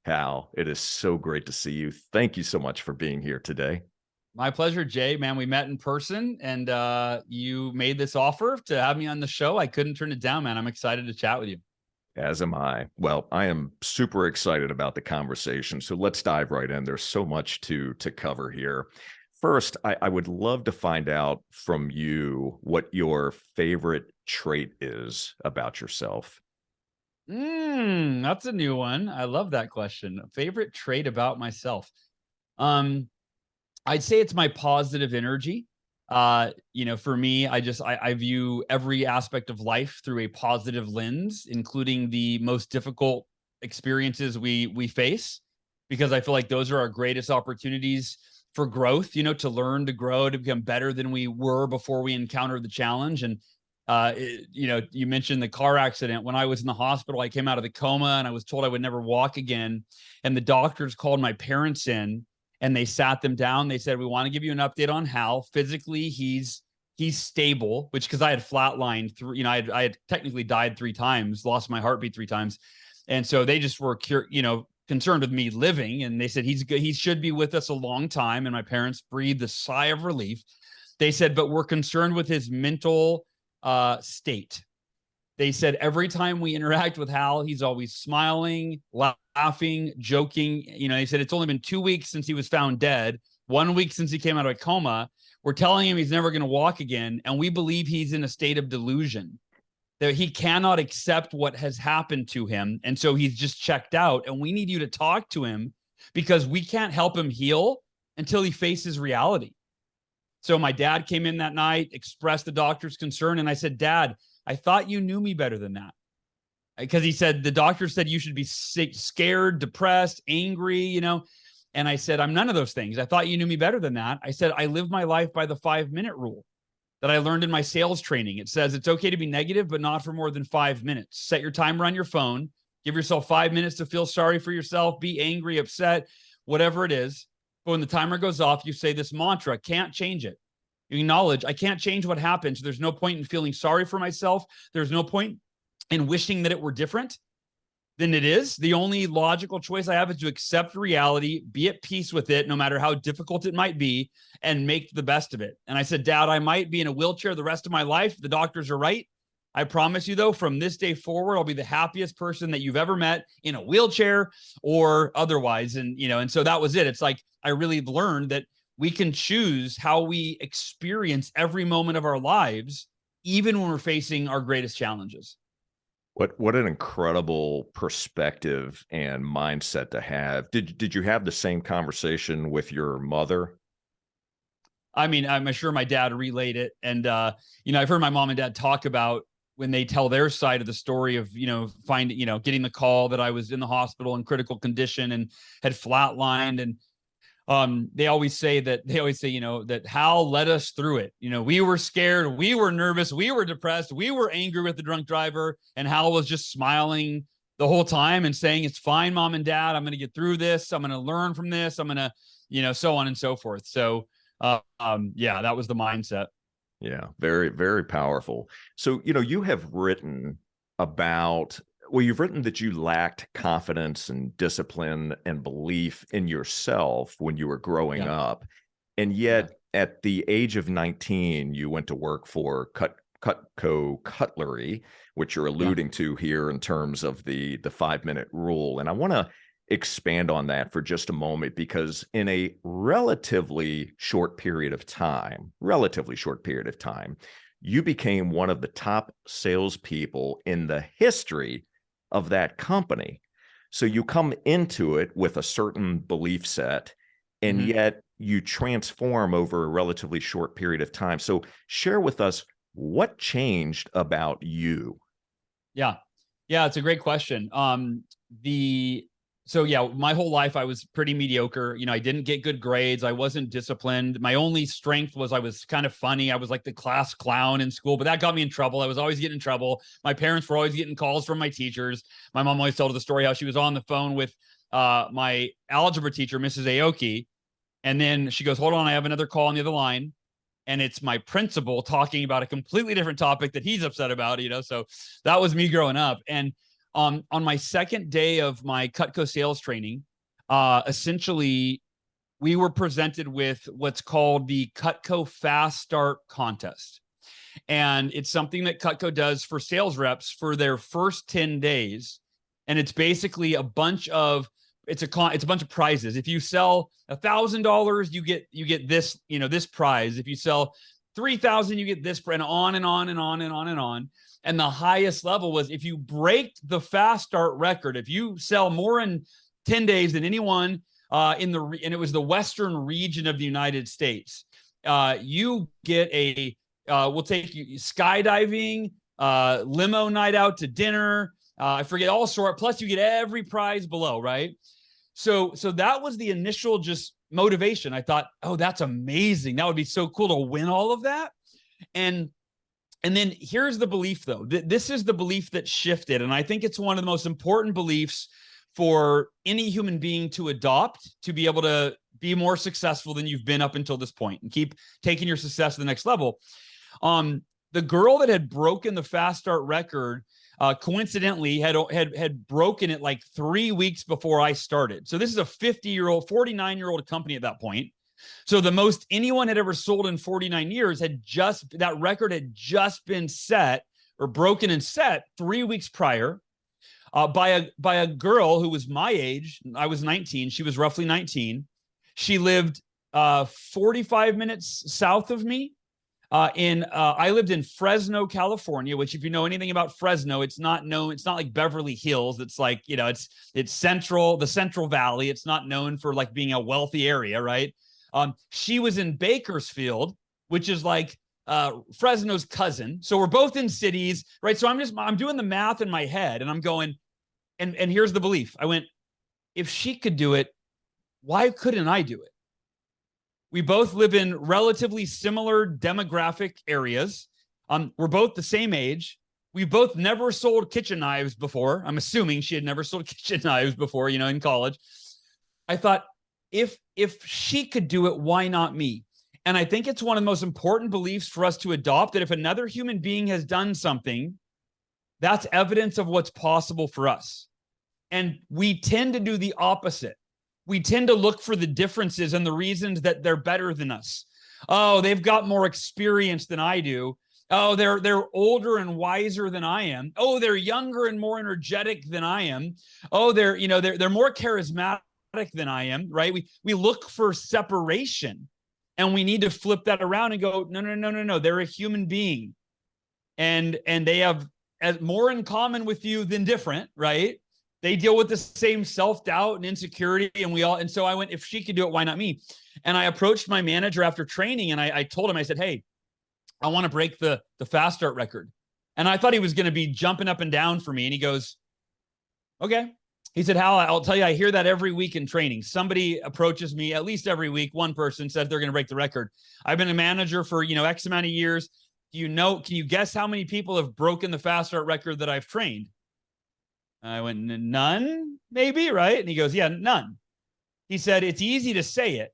Hal, it is so great to see you. Thank you so much for being here today. My pleasure, Jay. Man, we met in person and you made this offer to have me on the show. I couldn't turn it down, man. I'm excited to chat with you. As am I. Well, I am super excited about the conversation. So let's dive right in. There's so much to cover here. First, I would love to find out from you what your favorite trait is about yourself. That's a new one. I love that question. Favorite trait about myself. Um, I'd say it's my positive energy. For me, I view every aspect of life through a positive lens, including the most difficult experiences we face, because I feel like those are our greatest opportunities for growth, to learn, to grow, to become better than we were before we encountered the challenge. And you mentioned the car accident. When I was in the hospital, I came out of the coma and I was told I would never walk again. And the doctors called my parents in and they sat them down. They said, "We want to give you an update on Hal. Physically, he's stable," which, because I had flatlined through, I had technically died 3 times, lost my heartbeat 3 times. And so they just were, concerned with me living. And they said, "He's good. He should be with us a long time." And my parents breathed a sigh of relief. They said, "But we're concerned with his mental state." They said, "Every time we interact with Hal, he's always smiling, laughing, joking." They said, "It's only been 2 weeks since he was found dead, 1 week since he came out of a coma. We're telling him he's never going to walk again. And we believe he's in a state of delusion, that he cannot accept what has happened to him. And so he's just checked out. And we need you to talk to him because we can't help him heal until he faces reality." So my dad came in that night, expressed the doctor's concern. And I said, "Dad, I thought you knew me better than that." Because he said, "The doctor said you should be sick, scared, depressed, angry, And I said, "I'm none of those things. I thought you knew me better than that." I said, "I live my life by the 5-minute rule that I learned in my sales training. It says it's okay to be negative, but not for more than 5 minutes. Set your timer on your phone. Give yourself 5 minutes to feel sorry for yourself, be angry, upset, whatever it is. But when the timer goes off, you say this mantra, can't change it. You acknowledge, I can't change what happened. So there's no point in feeling sorry for myself. There's no point in wishing that it were different than it is. The only logical choice I have is to accept reality, be at peace with it, no matter how difficult it might be, and make the best of it." And I said, "Dad, I might be in a wheelchair the rest of my life. The doctors are right. I promise you, though, from this day forward, I'll be the happiest person that you've ever met in a wheelchair or otherwise." And so that was it. It's like I really learned that we can choose how we experience every moment of our lives, even when we're facing our greatest challenges. What an incredible perspective and mindset to have. Did you have the same conversation with your mother? I mean, I'm sure my dad relayed it. And, I've heard my mom and dad talk about when they tell their side of the story of, getting the call that I was in the hospital in critical condition and had flatlined. And they always say, that Hal led us through it. We were scared, we were nervous, we were depressed, we were angry with the drunk driver, and Hal was just smiling the whole time and saying, "It's fine, Mom and Dad, I'm going to get through this. I'm going to learn from this. I'm going to, so on and so forth." So, yeah, that was the mindset. Yeah, very, very powerful. So, you have written about, well, you've written that you lacked confidence and discipline and belief in yourself when you were growing Yeah. up. And Yeah. yet, at the age of 19, you went to work for Cutco Cutlery, which you're Yeah. alluding to here in terms of the 5-minute rule. And I want to expand on that for just a moment, because in a relatively short period of time, you became one of the top salespeople in the history of that company. So you come into it with a certain belief set, and Mhm. yet you transform over a relatively short period of time. So share with us what changed about you. Yeah. Yeah, it's a great question. The So yeah, my whole life I was pretty mediocre. I didn't get good grades. I wasn't disciplined. My only strength was I was kind of funny. I was like the class clown in school, but that got me in trouble. I was always getting in trouble. My parents were always getting calls from my teachers. My mom always told the story how she was on the phone with my algebra teacher, Mrs. Aoki, and then she goes, "Hold on, I have another call on the other line." And it's my principal talking about a completely different topic that he's upset about. So that was me growing up. And On my second day of my Cutco sales training, essentially we were presented with what's called the Cutco Fast Start Contest. And it's something that Cutco does for sales reps for their first 10 days. And it's basically a bunch of it's a bunch of prizes. If you sell $1,000, you get this, this prize. If you sell 3,000, you get this, and on and on and on and on and on. And the highest level was if you break the fast start record, if you sell more in 10 days than anyone and it was the Western region of the United States, you get we'll take you skydiving, limo night out to dinner. I forget all sort. Plus, you get every prize below, right? So that was the initial just motivation. I thought, oh, that's amazing. That would be so cool to win all of that. And then here's the belief, though. This is the belief that shifted, and I think it's one of the most important beliefs for any human being to adopt to be able to be more successful than you've been up until this point and keep taking your success to the next level. The girl that had broken the fast start record, coincidentally, had broken it like 3 weeks before I started. So this is a 49-year-old company at that point. So the most anyone had ever sold in 49 years that record had just been set or broken and set 3 weeks prior by a girl who was my age. I was 19. She was roughly 19. She lived 45 minutes south of me. I lived in Fresno, California, which if you know anything about Fresno, it's not like Beverly Hills. It's like, it's the Central Valley. It's not known for like being a wealthy area, right? She was in Bakersfield, which is like Fresno's cousin. So we're both in cities, right? So I'm doing the math in my head and I'm going, and here's the belief. I went, if she could do it, why couldn't I do it? We both live in relatively similar demographic areas. We're both the same age. We both never sold kitchen knives before. I'm assuming she had never sold kitchen knives before, in college. I thought, if she could do it, why not me? And I think it's one of the most important beliefs for us to adopt, that if another human being has done something, that's evidence of what's possible for us. And we tend to do the opposite. We tend to look for the differences and the reasons that they're better than us. Oh, they've got more experience than I do. Oh, they're older and wiser than I am. Oh, they're younger and more energetic than I am. Oh, they're more charismatic than I am, right? We look for separation, and we need to flip that around and go, no. They're a human being, and they have more in common with you than different, right? They deal with the same self-doubt and insecurity, and so I went, if she could do it, why not me? And I approached my manager after training, and I told him, I said, hey, I want to break the fast start record. And I thought he was going to be jumping up and down for me. And he goes, okay. He said, Hal, I'll tell you, I hear that every week in training. Somebody approaches me at least every week. One person says they're going to break the record. I've been a manager for, X amount of years. Can you guess how many people have broken the fast start record that I've trained? I went, none, maybe, right? And he goes, yeah, none. He said, it's easy to say it,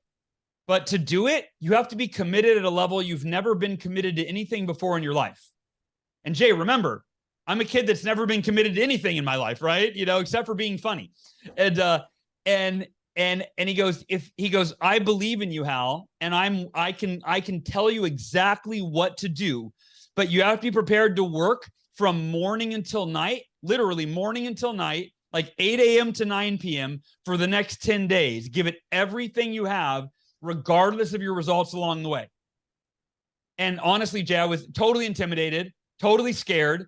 but to do it, you have to be committed at a level you've never been committed to anything before in your life. And Jay, remember, I'm a kid that's never been committed to anything in my life, right? Except for being funny. And he goes, I believe in you, Hal, and I can tell you exactly what to do, but you have to be prepared to work from morning until night, literally morning until night, like 8 a.m. to 9 p.m. for the next 10 days. Give it everything you have, regardless of your results along the way. And honestly, Jay, I was totally intimidated, totally scared.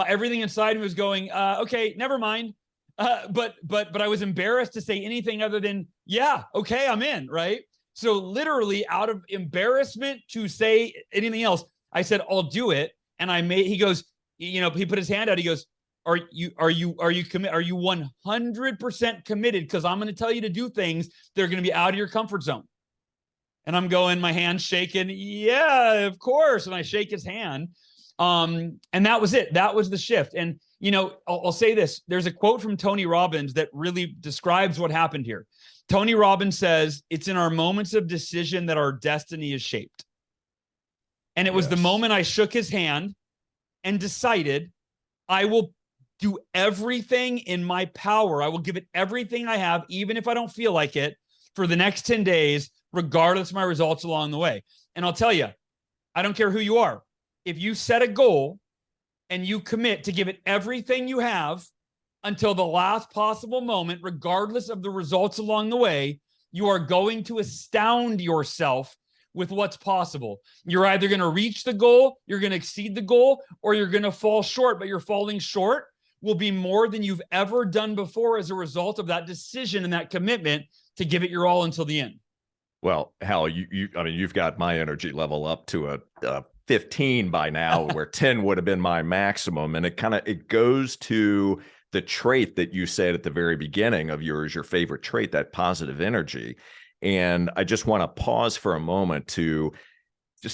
Everything inside me was going, okay, never mind. But I was embarrassed to say anything other than, yeah, okay, I'm in, right? So literally out of embarrassment to say anything else, I said, I'll do it. And he goes, he put his hand out. He goes, are you 100% committed? Because I'm going to tell you to do things that are going to be out of your comfort zone. And I'm going, my hand's shaking. Yeah, of course. And I shake his hand. And that was it. That was the shift. And, I'll say this. There's a quote from Tony Robbins that really describes what happened here. Tony Robbins says, it's in our moments of decision that our destiny is shaped. And it was the moment I shook his hand and decided I will do everything in my power. I will give it everything I have, even if I don't feel like it, for the next 10 days, regardless of my results along the way. And I'll tell you, I don't care who you are. If you set a goal and you commit to give it everything you have until the last possible moment, regardless of the results along the way, you are going to astound yourself with what's possible. You're either going to reach the goal, you're going to exceed the goal, or you're going to fall short, but you're falling short will be more than you've ever done before as a result of that decision and that commitment to give it your all until the end. Well, Hal, I mean, you've got my energy level up to a 15 by now, where 10 would have been my maximum. And it goes to the trait that you said at the very beginning of yours, your favorite trait, that positive energy. And I just want to pause for a moment to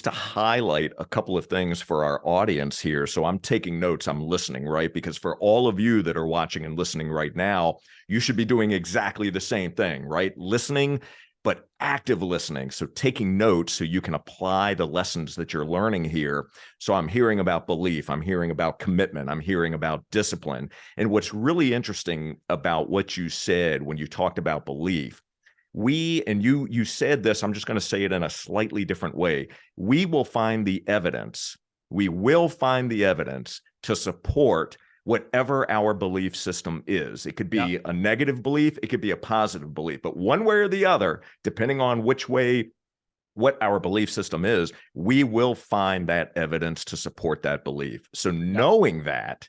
highlight a couple of things for our audience here. So I'm taking notes, I'm listening, right? Because for all of you that are watching and listening right now, you should be doing exactly the same thing, right? Listening, but active listening. So taking notes so you can apply the lessons that you're learning here. So I'm hearing about belief, I'm hearing about commitment, I'm hearing about discipline. And what's really interesting about what you said when you talked about belief, you said this, I'm just going to say it in a slightly different way. We will find the evidence to support whatever our belief system is. It could be a negative belief, it could be a positive belief, but one way or the other, depending on what our belief system is, we will find that evidence to support that belief. So knowing that,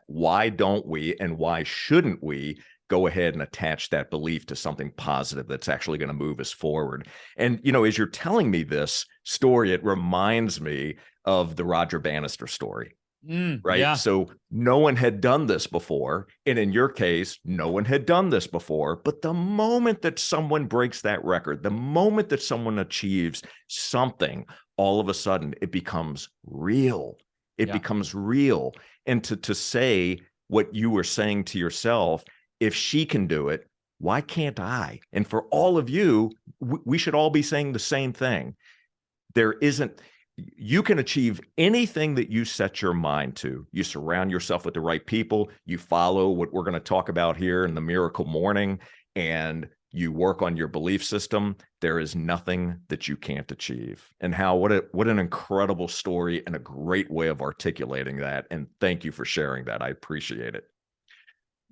why don't we and why shouldn't we go ahead and attach that belief to something positive that's actually going to move us forward? And, as you're telling me this story, it reminds me of the Roger Bannister story. Right. Yeah. So no one had done this before. And in your case, no one had done this before. But the moment that someone breaks that record, the moment that someone achieves something, all of a sudden it becomes real. It becomes real. And to say what you were saying to yourself, if she can do it, why can't I? And for all of you, we should all be saying the same thing. You can achieve anything that you set your mind to. You surround yourself with the right people. You follow what we're going to talk about here in the Miracle Morning, and you work on your belief system. There is nothing that you can't achieve. And Hal, what an incredible story and a great way of articulating that. And thank you for sharing that. I appreciate it.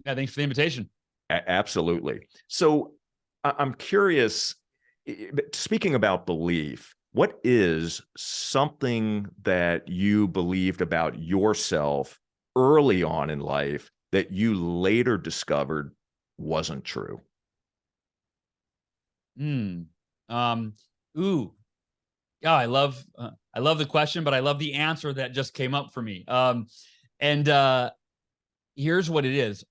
Yeah, thanks for the invitation. Absolutely. So I'm curious, speaking about belief, what is something that you believed about yourself early on in life that you later discovered wasn't true? Yeah, I love the question, but I love the answer that just came up for me. Here's what it is.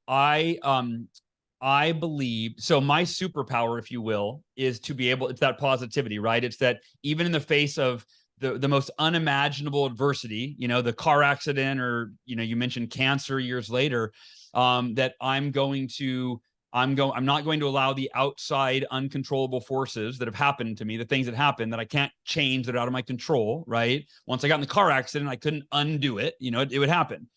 I believe, so my superpower, if you will, is to be able, it's that positivity, right? It's that even in the face of the most unimaginable adversity, the car accident, or, you mentioned cancer years later, that I'm not going to allow the outside uncontrollable forces that have happened to me, the things that happen that I can't change, that are out of my control, right? Once I got in the car accident, I couldn't undo it. It would happen.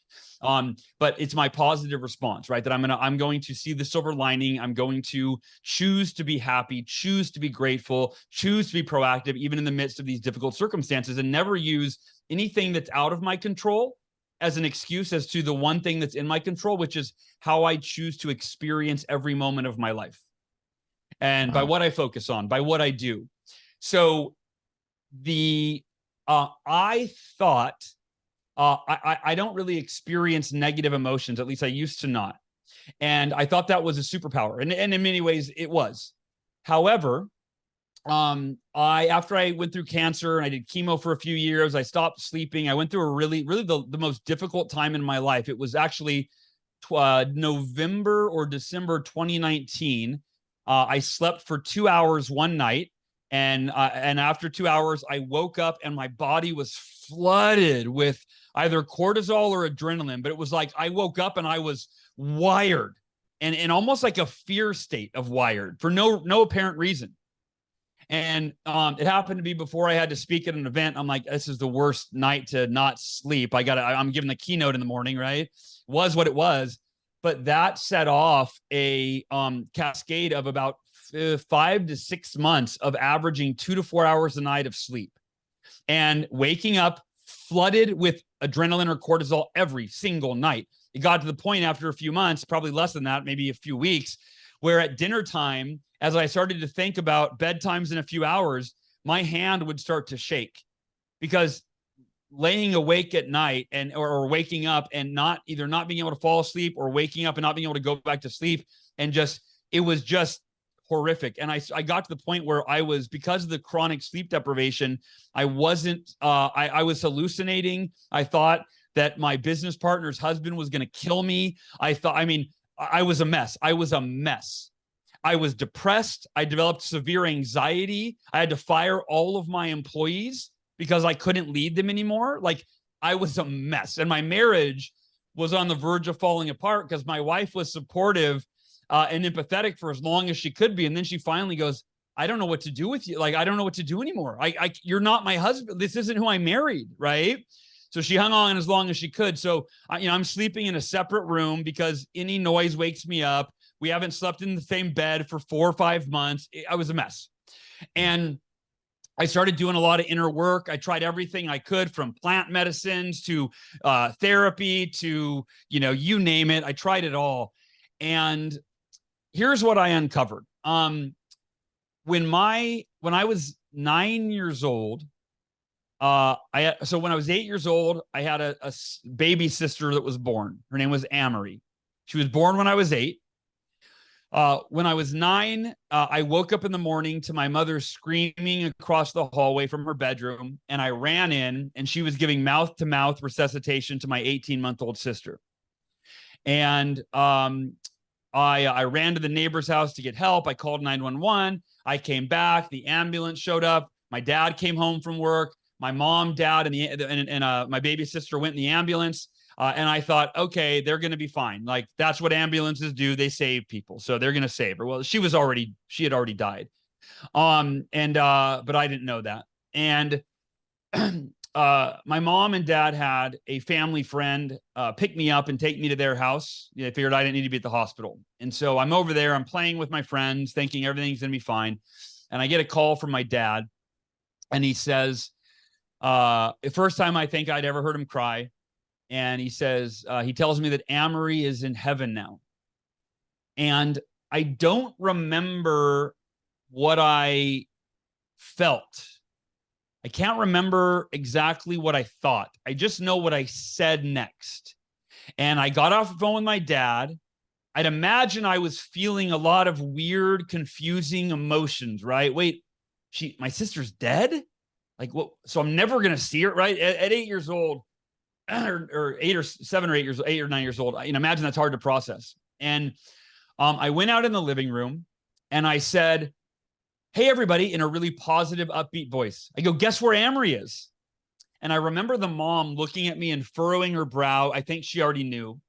But it's my positive response, right? That I'm going to see the silver lining. I'm going to choose to be happy, choose to be grateful, choose to be proactive, even in the midst of these difficult circumstances, and never use anything that's out of my control as an excuse as to the one thing that's in my control, which is how I choose to experience every moment of my life. And by what I focus on, by what I do. So I thought, I don't really experience negative emotions. At least I used to not. And I thought that was a superpower. And in many ways it was. However, after I went through cancer and I did chemo for a few years, I stopped sleeping. I went through a really the most difficult time in my life. It was actually November or December 2019. I slept for 2 hours one night. And after 2 hours, I woke up and my body was flooded with either cortisol or adrenaline. But it was like I woke up and I was wired, and almost like a fear state of wired for no apparent reason. And it happened to be before I had to speak at an event. I'm like, this is the worst night to not sleep. I'm giving the keynote in the morning, right? It was what it was. But that set off a cascade of about 5 to 6 months of averaging 2 to 4 hours a night of sleep and waking up flooded with adrenaline or cortisol every single night. It got to the point after a few months, probably less than that, maybe a few weeks, where at dinner time, as I started to think about bedtimes in a few hours, my hand would start to shake because laying awake at night or waking up and not being able to fall asleep or waking up and not being able to go back to sleep, and it was just horrific. And I got to the point where I was, because of the chronic sleep deprivation, I was hallucinating. I thought that my business partner's husband was going to kill me. I was a mess. I was depressed. I developed severe anxiety. I had to fire all of my employees because I couldn't lead them anymore. Like, I was a mess. And my marriage was on the verge of falling apart because my wife was supportive and empathetic for as long as she could be. And then she finally goes, I don't know what to do with you. Like, I don't know what to do anymore. You're not my husband. This isn't who I married, right? So she hung on as long as she could. So, I'm sleeping in a separate room because any noise wakes me up. We haven't slept in the same bed for 4 or 5 months. I was a mess. And I started doing a lot of inner work. I tried everything I could, from plant medicines to therapy to, you name it. I tried it all. And here's what I uncovered. When I was 9 years old, so when I was 8 years old, I had a baby sister that was born. Her name was Amory. She was born when I was 8. When I was 9, I woke up in the morning to my mother screaming across the hallway from her bedroom, and I ran in, and she was giving mouth-to-mouth resuscitation to my 18-month-old sister. And I ran to the neighbor's house to get help. I called 911. I came back. The ambulance showed up. My dad came home from work. My mom, dad, and my baby sister went in the ambulance. And I thought, okay, they're going to be fine. Like, that's what ambulances do. They save people. So they're going to save her. Well, she had already died. But I didn't know that. And my mom and dad had a family friend pick me up and take me to their house. They figured I didn't need to be at the hospital. And so I'm over there. I'm playing with my friends, thinking everything's going to be fine. And I get a call from my dad. And he says, the first time I think I'd ever heard him cry. And he says, he tells me that Amory is in heaven now. And I don't remember what I felt. I can't remember exactly what I thought. I just know what I said next. And I got off the phone with my dad. I'd imagine I was feeling a lot of weird, confusing emotions, right? Wait, my sister's dead? Like, what? So I'm never going to see her, right? At 8 years old, or 8 or 7 or 8 years, 8 or 9 years old. Imagine that's hard to process. And I went out in the living room and I said, hey, everybody, in a really positive, upbeat voice. I go, guess where Amory is? And I remember the mom looking at me and furrowing her brow. I think she already knew.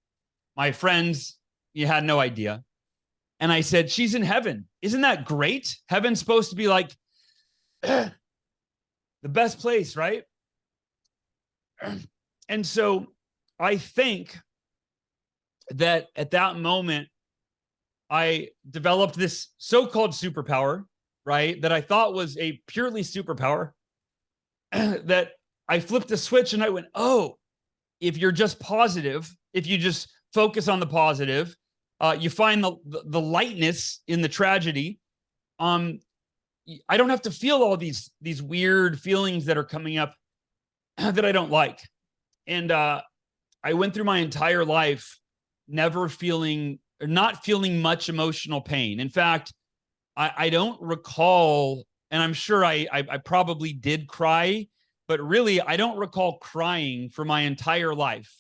My friends, you had no idea. And I said, she's in heaven. Isn't that great? Heaven's supposed to be like the best place, right? And so I think that at that moment, I developed this so-called superpower, right? That I thought was a purely superpower, that I flipped a switch and I went, oh, if you're just positive, if you just focus on the positive, you find the lightness in the tragedy. I don't have to feel all these weird feelings that are coming up that I don't like. And I went through my entire life not feeling much emotional pain. In fact, I don't recall, and I'm sure I probably did cry, but really I don't recall crying for my entire life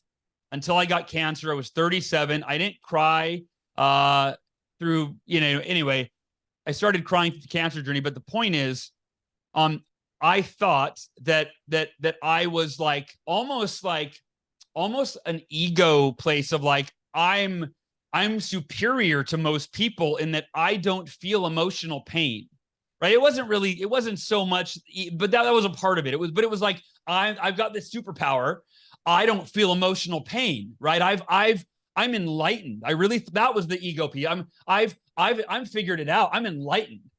until I got cancer. I was 37. I didn't cry through, anyway, I started crying through the cancer journey. But the point is, I thought that I was almost an ego place of like, I'm superior to most people in that I don't feel emotional pain, right? It wasn't so much, but that was a part of it. It was like, I've got this superpower. I don't feel emotional pain, right? I'm enlightened. That was the ego piece. I'm figured it out. I'm enlightened.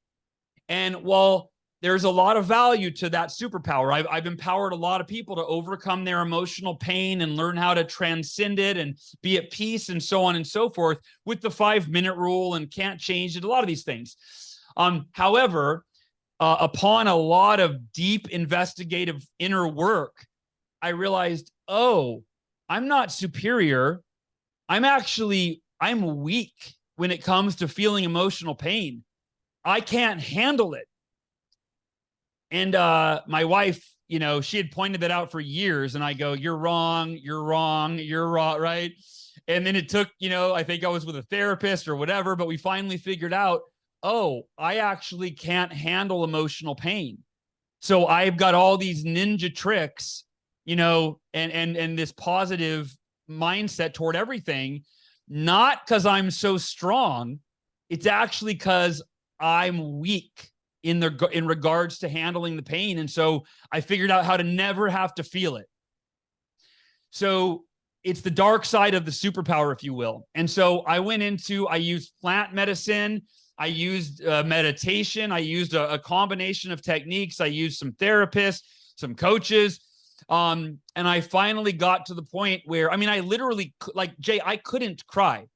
And while there's a lot of value to that superpower, I've empowered a lot of people to overcome their emotional pain and learn how to transcend it and be at peace and so on and so forth with the 5-minute rule and can't change it, a lot of these things. However, upon a lot of deep investigative inner work, I realized, oh, I'm not superior. I'm weak when it comes to feeling emotional pain. I can't handle it. And my wife, she had pointed that out for years. And I go, you're wrong, right? And then it took, I think I was with a therapist or whatever, but we finally figured out, oh, I actually can't handle emotional pain. So I've got all these ninja tricks, and this positive mindset toward everything, not because I'm so strong. It's actually because I'm weak in regards to handling the pain. And so I figured out how to never have to feel it. So it's the dark side of the superpower, if you will. And so I used plant medicine. I used meditation. I used a combination of techniques. I used some therapists, some coaches. And I finally got to the point where, I literally, like Jay, I couldn't cry.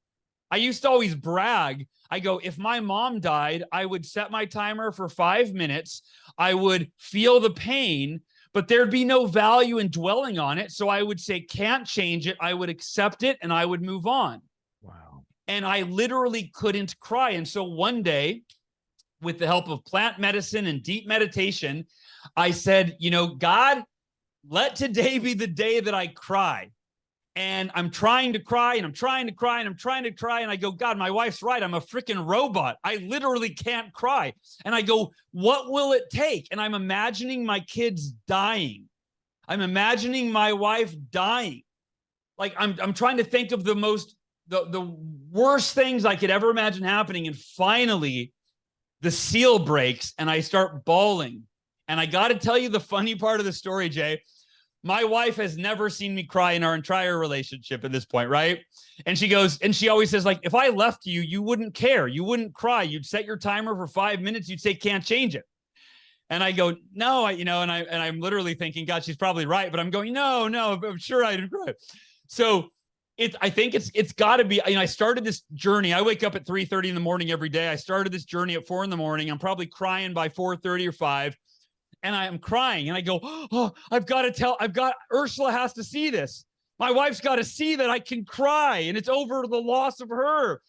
I used to always brag. I go, if my mom died, I would set my timer for 5 minutes. I would feel the pain, but there'd be no value in dwelling on it. So I would say, can't change it. I would accept it and I would move on. Wow. And I literally couldn't cry. And so one day, with the help of plant medicine and deep meditation, I said, God, let today be the day that I cry. And I'm trying to cry and I'm trying to cry and I'm trying to cry. And I go, God, my wife's right. I'm a freaking robot. I literally can't cry. And I go, what will it take? And I'm imagining my kids dying. I'm imagining my wife dying. Like I'm trying to think of the worst things I could ever imagine happening. And finally, the seal breaks and I start bawling. And I got to tell you the funny part of the story, Jay. My wife has never seen me cry in our entire relationship at this point, right? And she always says, like, if I left you, you wouldn't care. You wouldn't cry. You'd set your timer for 5 minutes. You'd say, can't change it. And I go, no, and I'm literally thinking, God, she's probably right. But I'm going, no, I'm sure I didn't cry. So I think it's got to be, I started this journey. I wake up at 3:30 in the morning every day. I started this journey at 4 a.m. I'm probably crying by 4:30 or 5. And I am crying and I go, oh, Ursula has to see this. My wife's got to see that I can cry and it's over the loss of her.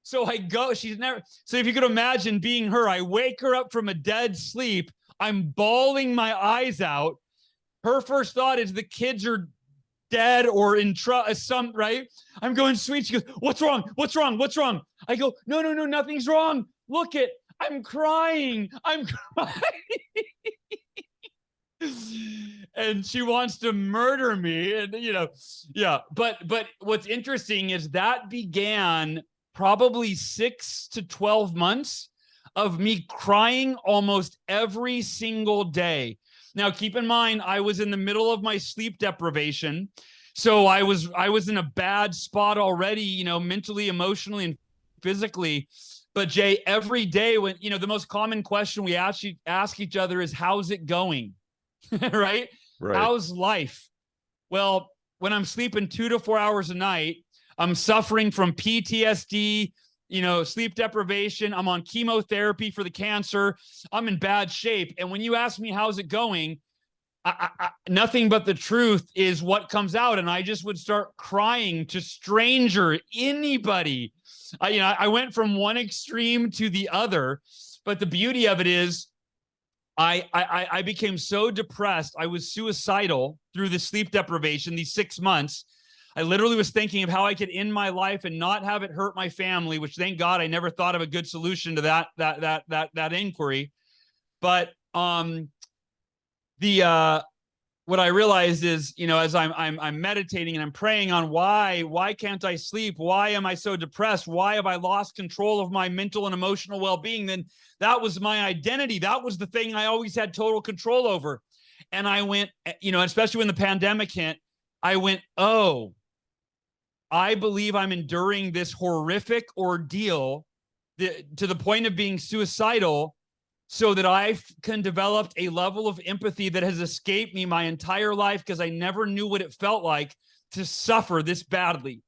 So I go, so if you could imagine being her, I wake her up from a dead sleep. I'm bawling my eyes out. Her first thought is the kids are dead or in right? I'm going, sweet. She goes, what's wrong? I go, no, nothing's wrong. Look it. I'm crying. And she wants to murder me. And, yeah. But what's interesting is that began probably 6 to 12 months of me crying almost every single day. Now, keep in mind, I was in the middle of my sleep deprivation. So I was in a bad spot already, mentally, emotionally, and physically. But Jay, every day when, the most common question we ask each other is, how's it going? Right? How's life? Well, when I'm sleeping 2 to 4 hours a night, I'm suffering from PTSD, sleep deprivation. I'm on chemotherapy for the cancer. I'm in bad shape. And when you ask me, how's it going? Nothing but the truth is what comes out. And I just would start crying to anybody. I went from one extreme to the other, but the beauty of it is I became so depressed. I was suicidal through the sleep deprivation, these 6 months. I literally was thinking of how I could end my life and not have it hurt my family, which thank God I never thought of a good solution to that inquiry. But what I realized is, as I'm meditating and I'm praying on why can't I sleep? Why am I so depressed? Why have I lost control of my mental and emotional well-being? Then that was my identity. That was the thing I always had total control over. And I went, especially when the pandemic hit, I went, oh, I believe I'm enduring this horrific ordeal to the point of being suicidal so that I can develop a level of empathy that has escaped me my entire life because I never knew what it felt like to suffer this badly.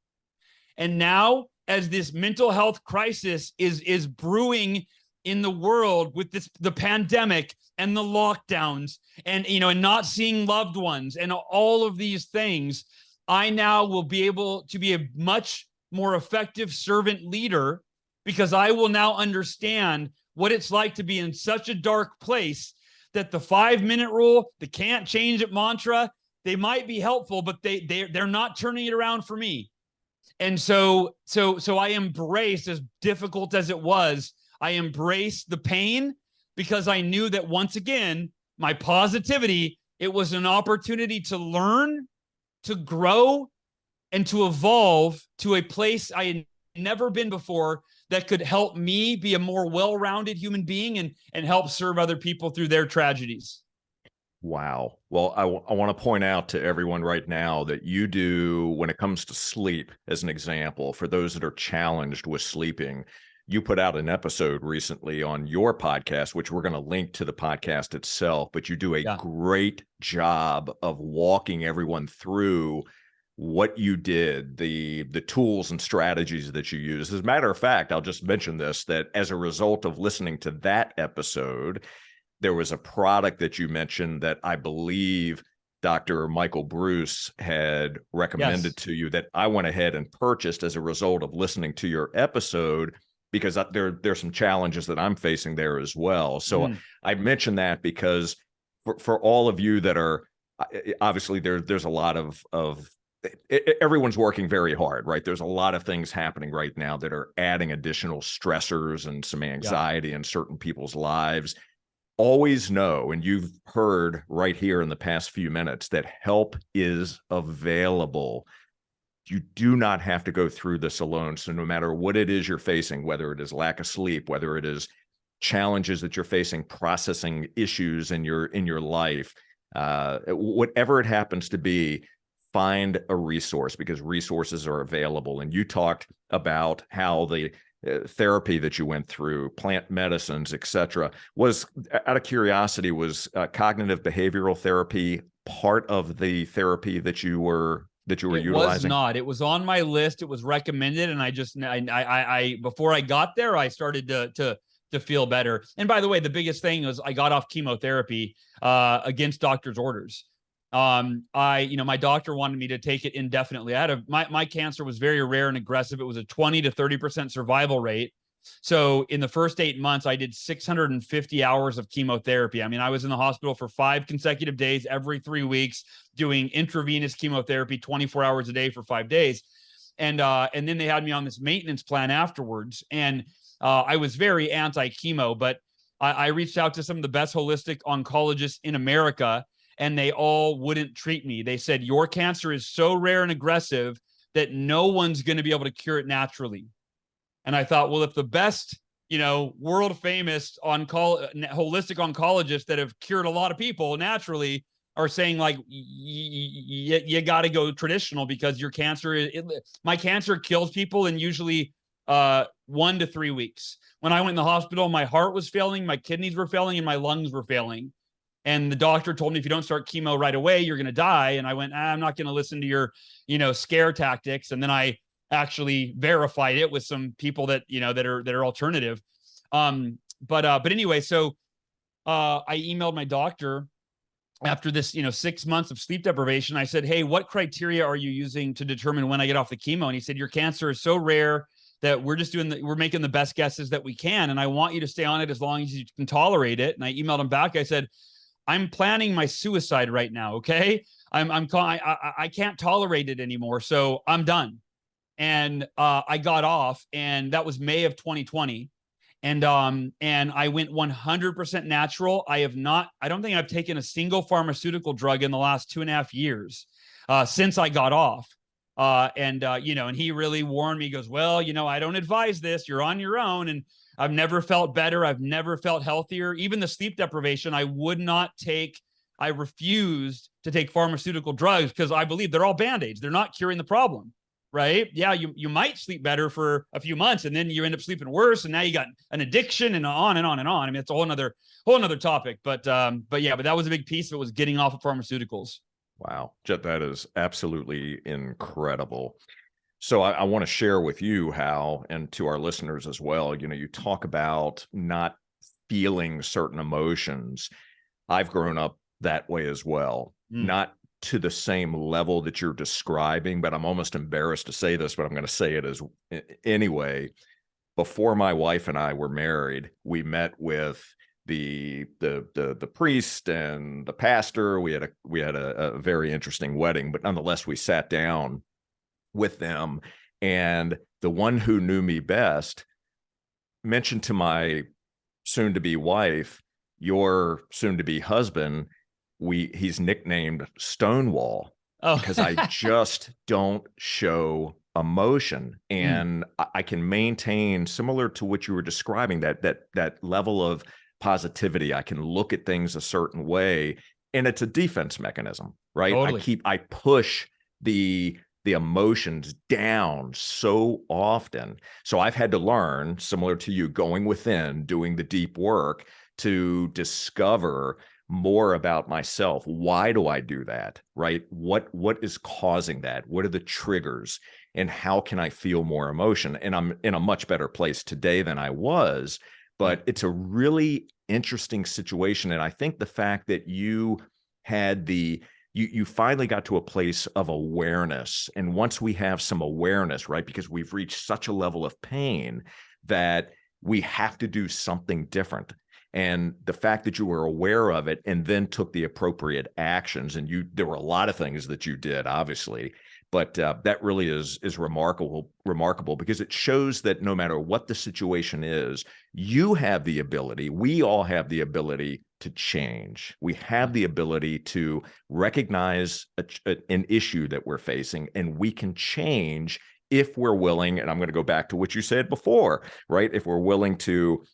And now, as this mental health crisis is brewing in the world with the pandemic and the lockdowns and not seeing loved ones and all of these things, I now will be able to be a much more effective servant leader because I will now understand what it's like to be in such a dark place that the 5-minute rule, the can't change it mantra, they might be helpful, but they're not turning it around for me. And so I embraced, as difficult as it was, I embraced the pain because I knew that once again, my positivity, it was an opportunity to learn, to grow, and to evolve to a place I had never been before that could help me be a more well-rounded human being and help serve other people through their tragedies. Wow. Well, I want to point out to everyone right now that you do, when it comes to sleep, as an example, for those that are challenged with sleeping, you put out an episode recently on your podcast, which we're going to link to the podcast itself, but you do a great job of walking everyone through what you did, the tools and strategies that you use. As a matter of fact, I'll just mention this, that as a result of listening to that episode, there was a product that you mentioned that I believe Dr. Michael Bruce had recommended to you that I went ahead and purchased as a result of listening to your episode, because there's some challenges that I'm facing there as well. So I mentioned that because for all of you that are, obviously there's a lot of everyone's working very hard, right? There's a lot of things happening right now that are adding additional stressors and some anxiety in certain people's lives. Always know, and you've heard right here in the past few minutes, that help is available. You do not have to go through this alone. So no matter what it is you're facing, whether it is lack of sleep, whether it is challenges that you're facing, processing issues in your life, whatever it happens to be, find a resource, because resources are available. And you talked about how the therapy that you went through, plant medicines, etc. Was, out of curiosity, was cognitive behavioral therapy part of the therapy that you were utilizing? It was not. It was on my list. It was recommended, and I before I got there, I started to feel better. And by the way, the biggest thing was I got off chemotherapy against doctor's orders. My doctor wanted me to take it indefinitely. My cancer was very rare and aggressive. It was a 20 to 30% survival rate. So in the first 8 months, I did 650 hours of chemotherapy. I mean, I was in the hospital for 5 consecutive days, every 3 weeks, doing intravenous chemotherapy 24 hours a day for 5 days. And then they had me on this maintenance plan afterwards. And I was very anti-chemo, but I reached out to some of the best holistic oncologists in America, and they all wouldn't treat me. They said, your cancer is so rare and aggressive that no one's going to be able to cure it naturally. And I thought, well, if the best, world famous holistic oncologists that have cured a lot of people naturally are saying, like, you got to go traditional because your cancer, my cancer kills people in usually 1 to 3 weeks. When I went in the hospital, my heart was failing, my kidneys were failing, and my lungs were failing. And the doctor told me, if you don't start chemo right away, you're going to die. And I went, I'm not going to listen to your, scare tactics. And then I actually verified it with some people that, that are alternative. But anyway, so I emailed my doctor after this, 6 months of sleep deprivation. I said, hey, what criteria are you using to determine when I get off the chemo? And he said, your cancer is so rare that we're making the best guesses that we can. And I want you to stay on it as long as you can tolerate it. And I emailed him back. I said, I'm planning my suicide right now. Okay. I can't tolerate it anymore. So I'm done. And I got off, and that was May of 2020. And I went 100% natural. I don't think I've taken a single pharmaceutical drug in the last 2.5 years since I got off. And he really warned me, he goes, well, I don't advise this. You're on your own. And I've never felt better. I've never felt healthier. Even the sleep deprivation, I refused to take pharmaceutical drugs because I believe they're all Band-Aids. They're not curing the problem. Right? Yeah, you might sleep better for a few months, and then you end up sleeping worse, and now you got an addiction, and on and on and on. I mean, it's a whole nother topic. But that was a big piece of it, was getting off of pharmaceuticals. Wow, Jet, that is absolutely incredible. So I want to share with you how, and to our listeners as well, you talk about not feeling certain emotions. I've grown up that way as well, not to the same level that you're describing, but I'm almost embarrassed to say this, but I'm going to say it as anyway. Before my wife and I were married, we met with the priest and the pastor. We had a very interesting wedding, but nonetheless, we sat down with them, and the one who knew me best mentioned to my soon-to-be wife, your soon-to-be husband, he's nicknamed Stonewall, because I just don't show emotion, and I can maintain, similar to what you were describing, that level of positivity. I can look at things a certain way, and it's a defense mechanism, right? Totally. I push the emotions down so often. So I've had to learn, similar to you, going within, doing the deep work to discover more about myself. Why do I do that? Right? What is causing that? What are the triggers? And how can I feel more emotion? And I'm in a much better place today than I was, but it's a really interesting situation. And I think the fact that you had you finally got to a place of awareness. And once we have some awareness, right, because we've reached such a level of pain that we have to do something different. And the fact that you were aware of it and then took the appropriate actions, and there were a lot of things that you did, obviously, but that really is remarkable because it shows that no matter what the situation is, you have the ability, we all have the ability to change. We have the ability to recognize an issue that we're facing, and we can change if we're willing. And I'm going to go back to what you said before, right? If we're willing to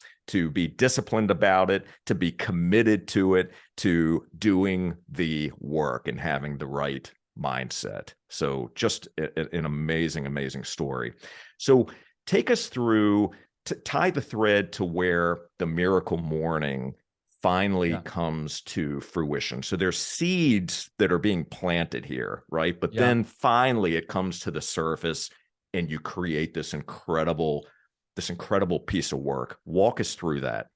be disciplined about it, to be committed to it, to doing the work and having the right mindset. So just an amazing, amazing story. So take us through, to tie the thread to where the miracle morning finally comes to fruition. So there's seeds that are being planted here, right? But then finally it comes to the surface, and you create this incredible piece of work. Walk us through that.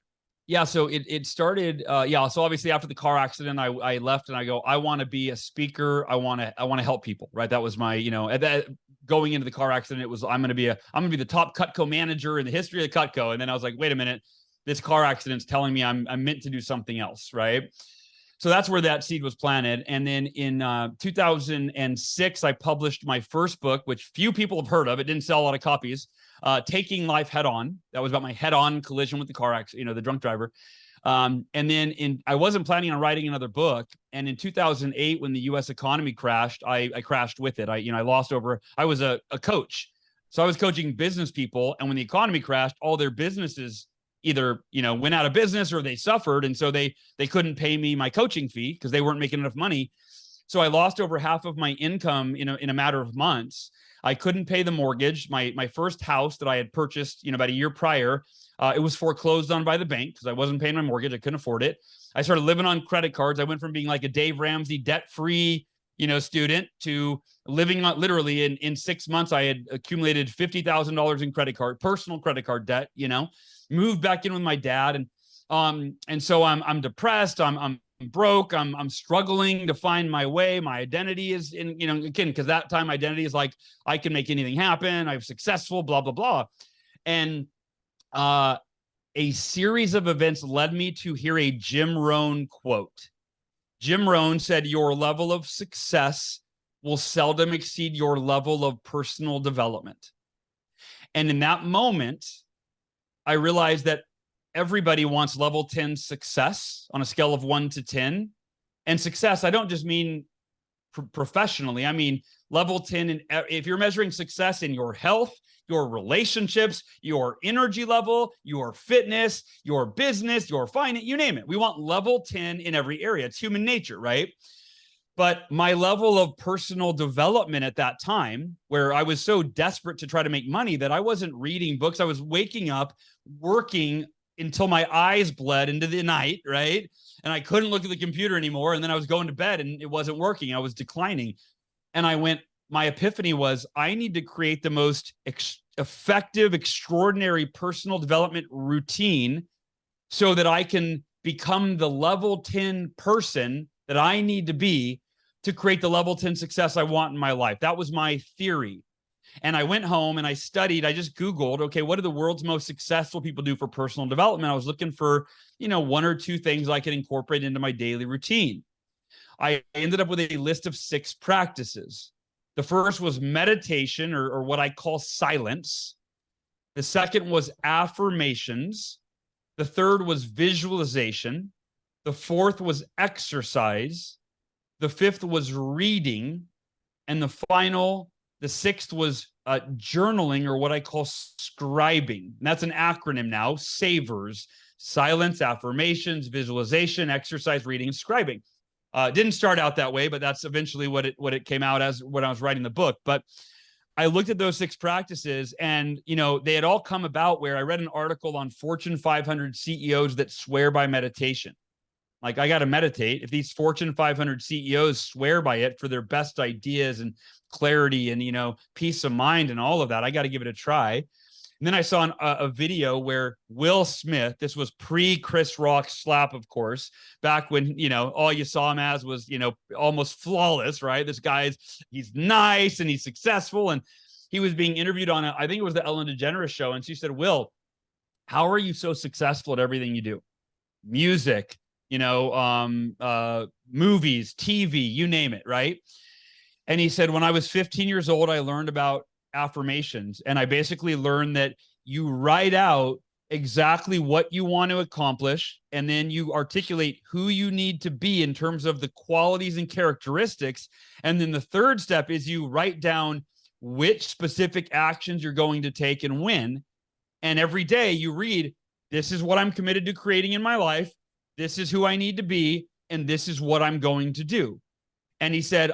Yeah, so it started. So obviously after the car accident, I left and I go, I want to be a speaker. I want to help people. Right, that was my at that going into the car accident. It was I'm going to be the top Cutco manager in the history of Cutco. And then I was like, wait a minute, this car accident's telling me I'm meant to do something else. Right. So that's where that seed was planted. And then in 2006, I published my first book, which few people have heard of. It didn't sell a lot of copies. Taking Life Head On. That was about my head-on collision with the car accident, the drunk driver. And then I wasn't planning on writing another book. And in 2008, when the U.S. economy crashed, I crashed with it. I lost over. I was a coach, so I was coaching business people. And when the economy crashed, all their businesses either went out of business or they suffered, and so they couldn't pay me my coaching fee because they weren't making enough money. So I lost over half of my income in a matter of months. I couldn't pay the mortgage. My first house that I had purchased, about a year prior, it was foreclosed on by the bank because I wasn't paying my mortgage. I couldn't afford it. I started living on credit cards. I went from being like a Dave Ramsey debt-free, student to living on literally in 6 months. I had accumulated $50,000 in personal credit card debt. Moved back in with my dad, and so I'm depressed. I'm broke. I'm struggling to find my way. My identity is again, because that time identity is like, I can make anything happen. I'm successful, blah, blah, blah. And a series of events led me to hear a Jim Rohn quote. Jim Rohn said, your level of success will seldom exceed your level of personal development. And in that moment, I realized that everybody wants level 10 success on a scale of 1 to 10. And success, I don't just mean professionally. I mean, level 10, and if you're measuring success in your health, your relationships, your energy level, your fitness, your business, your finance, you name it. We want level 10 in every area. It's human nature, right? But my level of personal development at that time, where I was so desperate to try to make money that I wasn't reading books, I was waking up, working until my eyes bled into the night, right? And I couldn't look at the computer anymore. And then I was going to bed and it wasn't working. I was declining. And my epiphany was, I need to create the most effective, extraordinary personal development routine so that I can become the level 10 person that I need to be to create the level 10 success I want in my life. That was my theory. And I went home and I studied. I just Googled, okay, what do the world's most successful people do for personal development? I was looking for, one or two things I could incorporate into my daily routine. I ended up with a list of 6 practices. The first was meditation, or what I call silence. The second was affirmations. The third was visualization. The fourth was exercise. The fifth was reading. And the sixth was journaling, or what I call scribing. And that's an acronym now, SAVERS: silence, affirmations, visualization, exercise, reading, and scribing. Didn't start out that way, but that's eventually what it came out as when I was writing the book. But I looked at those 6 practices, and they had all come about where I read an article on Fortune 500 CEOs that swear by meditation. Like, I got to meditate. If these Fortune 500 CEOs swear by it for their best ideas and clarity and, peace of mind and all of that, I got to give it a try. And then I saw a video where Will Smith, this was pre-Chris Rock slap, of course, back when, all you saw him as was, almost flawless, right? This he's nice and he's successful. And he was being interviewed on, I think it was the Ellen DeGeneres show. And she said, Will, how are you so successful at everything you do? Music, movies, TV, you name it, right? And he said, when I was 15 years old, I learned about affirmations. And I basically learned that you write out exactly what you want to accomplish, and then you articulate who you need to be in terms of the qualities and characteristics. And then the third step is you write down which specific actions you're going to take and when. And every day you read, this is what I'm committed to creating in my life. This is who I need to be. And this is what I'm going to do. And he said,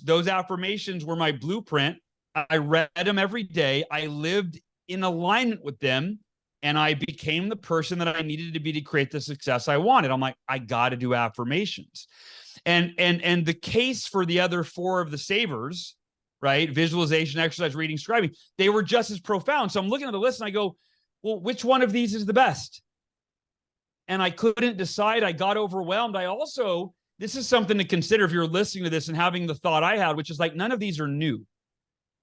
those affirmations were my blueprint. I read them every day. I lived in alignment with them, and I became the person that I needed to be to create the success I wanted. I'm like, I got to do affirmations. And the case for the other 4 of the savers, right? Visualization, exercise, reading, scribing, they were just as profound. So I'm looking at the list and I go, well, which one of these is the best? And I couldn't decide. I got overwhelmed. This is something to consider if you're listening to this and having the thought I had, which is like, none of these are new.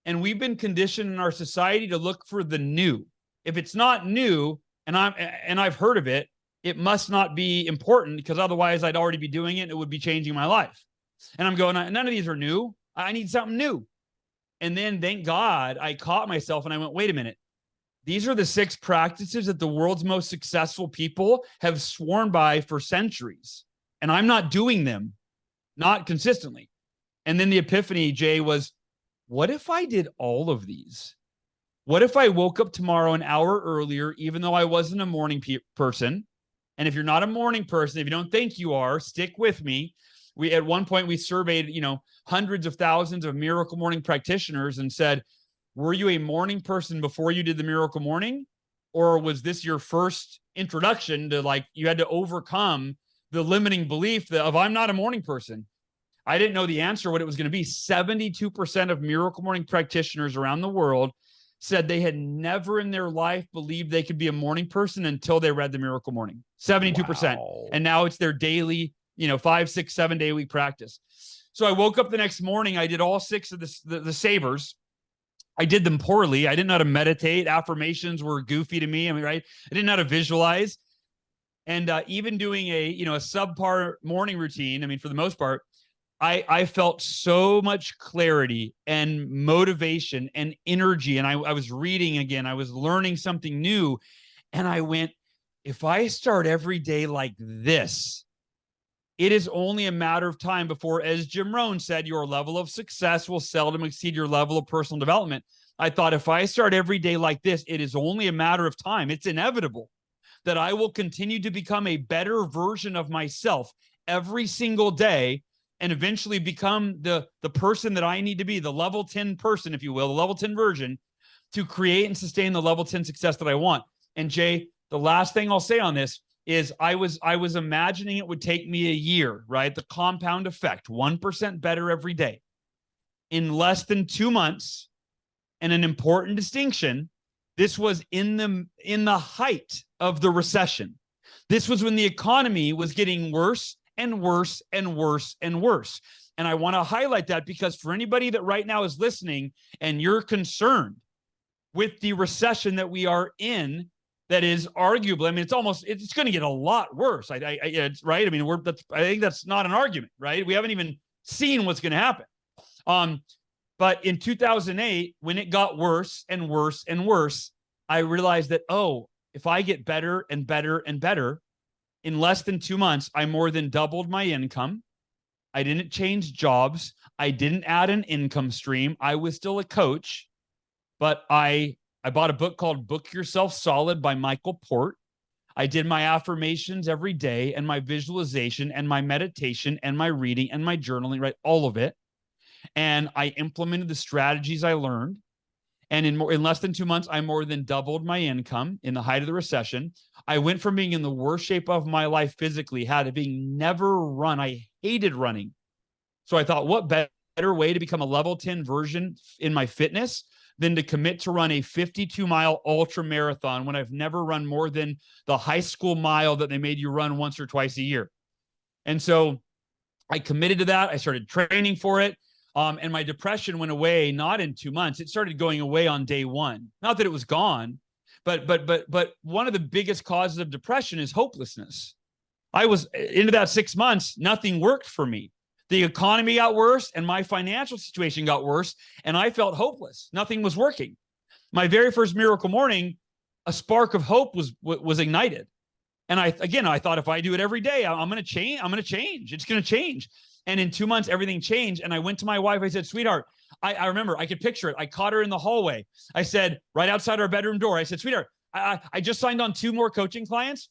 And we've been conditioned in our society to look for the new. If it's not new and I've heard of it, it must not be important, because otherwise I'd already be doing it and it would be changing my life. And I'm going, none of these are new. I need something new. And then, thank God, I caught myself and I went, wait a minute. These are the 6 practices that the world's most successful people have sworn by for centuries. And I'm not doing them, not consistently. And then the epiphany, Jay, was, what if I did all of these? What if I woke up tomorrow an hour earlier, even though I wasn't a morning person? And if you're not a morning person, if you don't think you are, stick with me. At one point we surveyed, hundreds of thousands of Miracle Morning practitioners and said, were you a morning person before you did the Miracle Morning? Or was this your first introduction to, you had to overcome the limiting belief of I'm not a morning person? I didn't know the answer, what it was going to be. 72% of Miracle Morning practitioners around the world said they had never in their life believed they could be a morning person until they read the Miracle Morning. 72%. Wow. And now it's their daily, 5, 6, 7 day week practice. So I woke up the next morning. I did all 6 of the savers. I did them poorly. I didn't know how to meditate. Affirmations were goofy to me. Right? I didn't know how to visualize. And even doing a subpar morning routine, for the most part, I felt so much clarity and motivation and energy. And I was reading again. I was learning something new. And I went, if I start every day like this, it is only a matter of time before, as Jim Rohn said, your level of success will seldom exceed your level of personal development. I thought, if I start every day like this, it is only a matter of time. It's inevitable that I will continue to become a better version of myself every single day, and eventually become the person that I need to be, the level 10 person, if you will, the level 10 version, to create and sustain the level 10 success that I want. And Jay, the last thing I'll say on this is I was imagining it would take me a year, right? The compound effect, 1% better every day. In less than 2 months, and an important distinction, this was in the height of the recession. This was when the economy was getting worse and worse and worse and worse. And I want to highlight that, because for anybody that right now is listening and you're concerned with the recession that we are in, that is arguably, I mean, it's going to get a lot worse. It's right. I mean, I think that's not an argument, right? We haven't even seen what's going to happen. But in 2008, when it got worse and worse and worse, I realized that, oh, if I get better and better and better, in less than 2 months, I more than doubled my income. I didn't change jobs. I didn't add an income stream. I was still a coach, but I bought a book called Book Yourself Solid by Michael Port. I did my affirmations every day, and my visualization and my meditation and my reading and my journaling, right? All of it. And I implemented the strategies I learned. And in less than 2 months, I more than doubled my income in the height of the recession. I went from being in the worst shape of my life physically, to being never run. I hated running. So I thought, what better way to become a level 10 version in my fitness than to commit to run a 52-mile ultra marathon when I've never run more than the high school mile that they made you run once or twice a year. And so I committed to that. I started training for it. And my depression went away, not in 2 months. It started going away on day one. Not that it was gone, but one of the biggest causes of depression is hopelessness. I was into that 6 months. Nothing worked for me. The economy got worse and my financial situation got worse, and I felt hopeless. Nothing was working. My very first miracle morning, a spark of hope was ignited. And I thought, if I do it every day, I'm going to change. I'm going to change. It's going to change. And in 2 months, everything changed. And I went to my wife. I said, sweetheart, I remember, I could picture it. I caught her in the hallway. I said, right outside our bedroom door, I said, sweetheart, I just signed on 2 more coaching clients.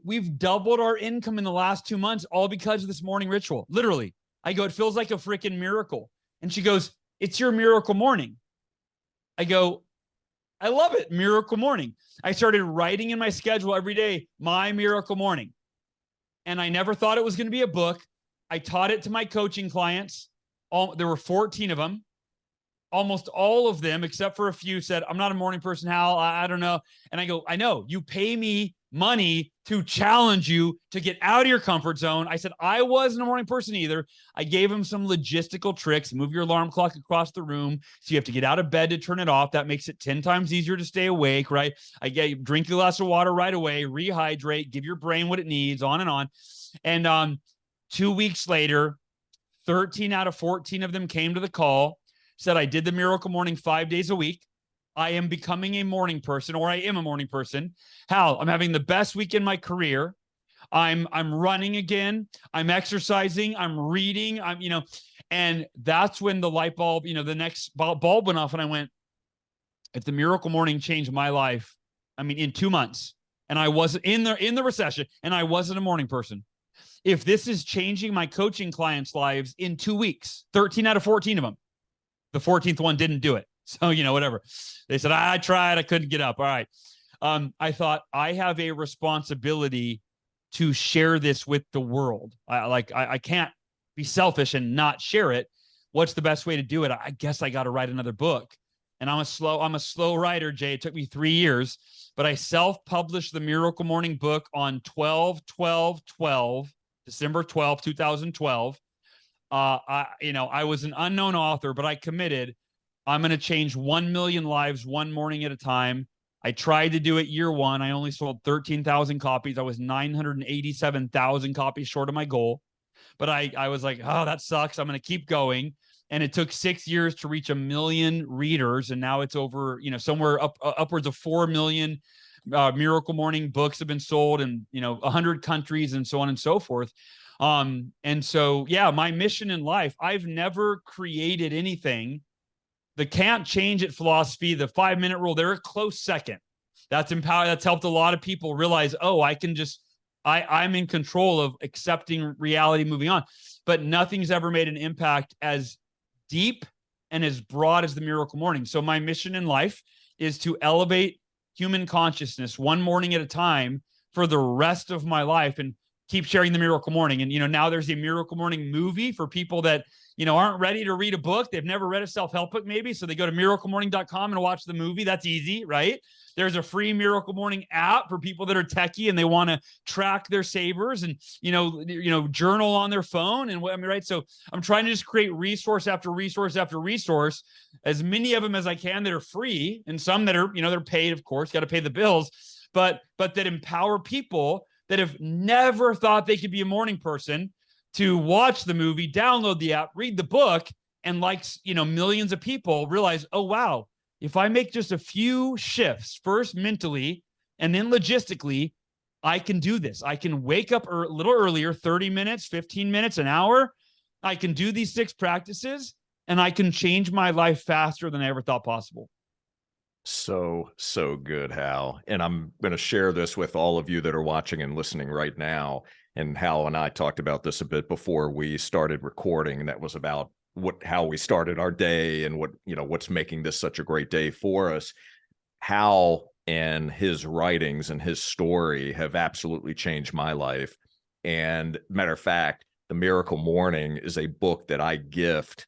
We've doubled our income in the last 2 months, all because of this morning ritual. Literally. I go, it feels like a freaking miracle. And she goes, it's your miracle morning. I go, I love it. Miracle morning. I started writing in my schedule every day, my miracle morning. And I never thought it was going to be a book. I taught it to my coaching clients. There were 14 of them. Almost all of them, except for a few, said, I'm not a morning person, Hal. I don't know. And I go, I know. You pay me money to challenge you to get out of your comfort zone. I said, I wasn't a morning person either. I gave him some logistical tricks. Move your alarm clock across the room. So you have to get out of bed to turn it off. That makes it 10 times easier to stay awake, right? I get you, drink a glass of water right away, rehydrate, give your brain what it needs, on and on. And 2 weeks later, 13 out of 14 of them came to the call, said, I did the miracle morning 5 days a week. I am becoming a morning person, or I am a morning person. Hal, I'm having the best week in my career. I'm running again. I'm exercising. I'm reading. And that's when the light bulb, the next bulb went off, and I went, if the miracle morning changed my life, in 2 months, and I wasn't in the recession, and I wasn't a morning person. If this is changing my coaching clients' lives in 2 weeks, 13 out of 14 of them, the 14th one didn't do it. So, whatever. They said, I tried, I couldn't get up. All right. I thought, I have a responsibility to share this with the world. I can't be selfish and not share it. What's the best way to do it? I guess I got to write another book. And I'm a slow writer, Jay. It took me 3 years, but I self-published the Miracle Morning book on 12/12/12, December 12th, 2012. I was an unknown author, but I committed. I'm going to change 1 million lives one morning at a time. I tried to do it year one. I only sold 13,000 copies. I was 987,000 copies short of my goal. But I was like, oh, that sucks. I'm going to keep going. And it took 6 years to reach 1 million readers. And now it's over, somewhere upwards of 4 million Miracle Morning books have been sold in, 100 countries and so on and so forth. And so, yeah, my mission in life, I've never created anything. The can't change it philosophy, the 5-minute rule, they're a close second. That's empowered. That's helped a lot of people realize, oh, I'm in control of accepting reality, moving on. But nothing's ever made an impact as deep and as broad as the Miracle Morning. So my mission in life is to elevate human consciousness one morning at a time for the rest of my life, and keep sharing the Miracle Morning. And, now there's a Miracle Morning movie for people that, aren't ready to read a book. They've never read a self-help book maybe. So they go to miraclemorning.com and watch the movie. That's easy, right? There's a free Miracle Morning app for people that are techie and they want to track their savers and, journal on their phone and right. So I'm trying to just create resource after resource after resource, as many of them as I can that are free, and some that are, they're paid, of course, got to pay the bills, but that empower people that have never thought they could be a morning person to watch the movie, download the app, read the book, and millions of people realize, oh, wow, if I make just a few shifts, first mentally and then logistically, I can do this. I can wake up a little earlier, 30 minutes, 15 minutes, an hour. I can do these 6 practices, and I can change my life faster than I ever thought possible. So good, Hal. And I'm going to share this with all of you that are watching and listening right now. And Hal and I talked about this a bit before we started recording, and that was about how we started our day and what's making this such a great day for us. Hal and his writings and his story have absolutely changed my life. And matter of fact, The Miracle Morning is a book that I gift,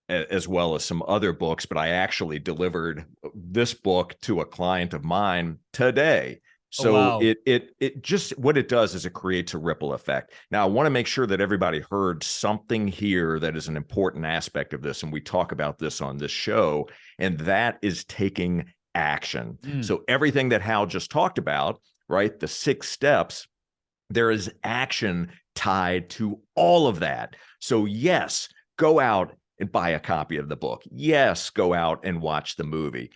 as well as some other books, but I actually delivered this book to a client of mine today. So wow. it just, what it does is it creates a ripple effect. Now, I want to make sure that everybody heard something here that is an important aspect of this, and we talk about this on this show, and that is taking action. So everything that Hal just talked about, right, the 6 steps, there is action tied to all of that. So yes, go out and buy a copy of the book. Yes, go out and watch the movie,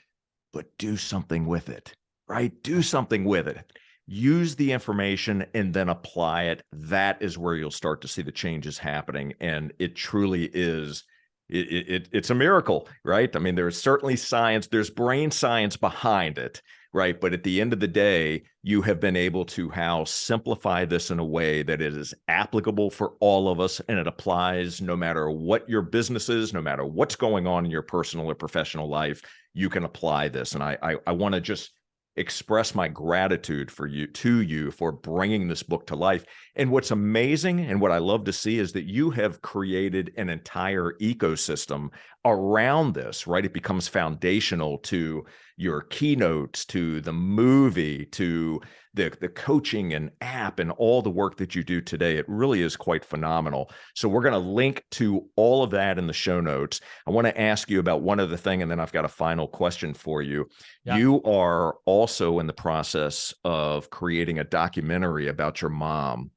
but do something with it, right? Do something with it. Use the information and then apply it. That is where you'll start to see the changes happening. And it truly is, it's a miracle, right? I mean, there's certainly science, there's brain science behind it, right? But at the end of the day, you have been able to simplify this in a way that it is applicable for all of us, and it applies no matter what your business is, no matter what's going on in your personal or professional life, you can apply this. And I want to just express my gratitude to you for bringing this book to life. And what's amazing and what I love to see is that you have created an entire ecosystem around this, right? It becomes foundational to your keynotes, to the movie, to the coaching and app, and all the work that you do today. It really is quite phenomenal. So we're going to link to all of that in the show notes. I want to ask you about one other thing, and then I've got a final question for you. Yeah. You are also in the process of creating a documentary about your mom.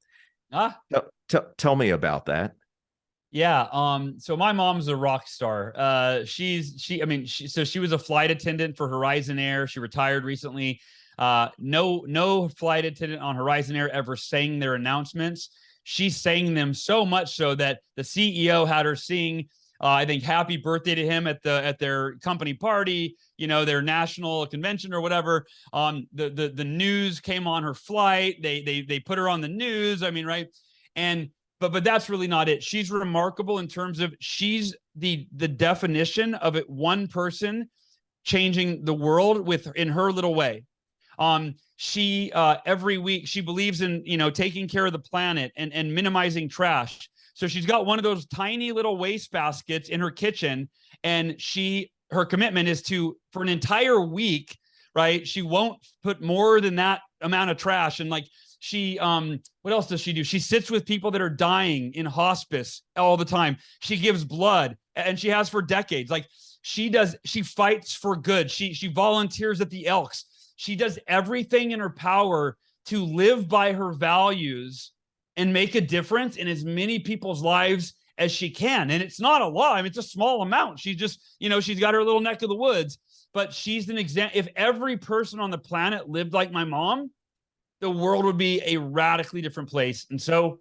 Tell me about that. Yeah. So my mom's a rock star. She was a flight attendant for Horizon Air. She retired recently. No flight attendant on Horizon Air ever sang their announcements. She sang them so much so that the CEO had her sing, I think, happy birthday to him at their company party, their national convention or whatever. The news came on her flight. They put her on the news. I mean, right. But that's really not it. She's remarkable in terms of she's the definition of it. One person changing the world in her little way. She every week she believes in taking care of the planet and minimizing trash. So she's got one of those tiny little waste baskets in her kitchen, and her commitment is to, for an entire week, right, she won't put more than that amount of trash. And she what else does she do? She sits with people that are dying in hospice all the time. She gives blood, and she has for decades. She fights for good. She volunteers at the Elks. She does everything in her power to live by her values and make a difference in as many people's lives as she can. And it's not a lot. I mean, it's a small amount. She's just, she's got her little neck of the woods, but she's an example. If every person on the planet lived like my mom, the world would be a radically different place. And so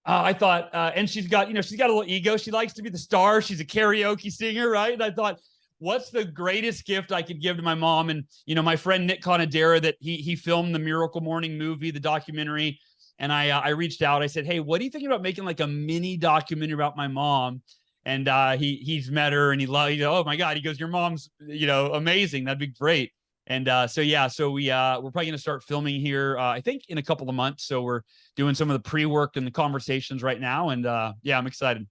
I thought, and she's got a little ego. She likes to be the star. She's a karaoke singer, right? And I thought, what's the greatest gift I could give to my mom? And, my friend Nick Conadera, that he filmed the Miracle Morning movie, the documentary. And I reached out. I said, hey, what do you think about making like a mini documentary about my mom? And he's met her, and oh my God, he goes, your mom's, amazing. That'd be great. And so we're probably going to start filming here, I think in a couple of months. So we're doing some of the pre-work and the conversations right now. And I'm excited.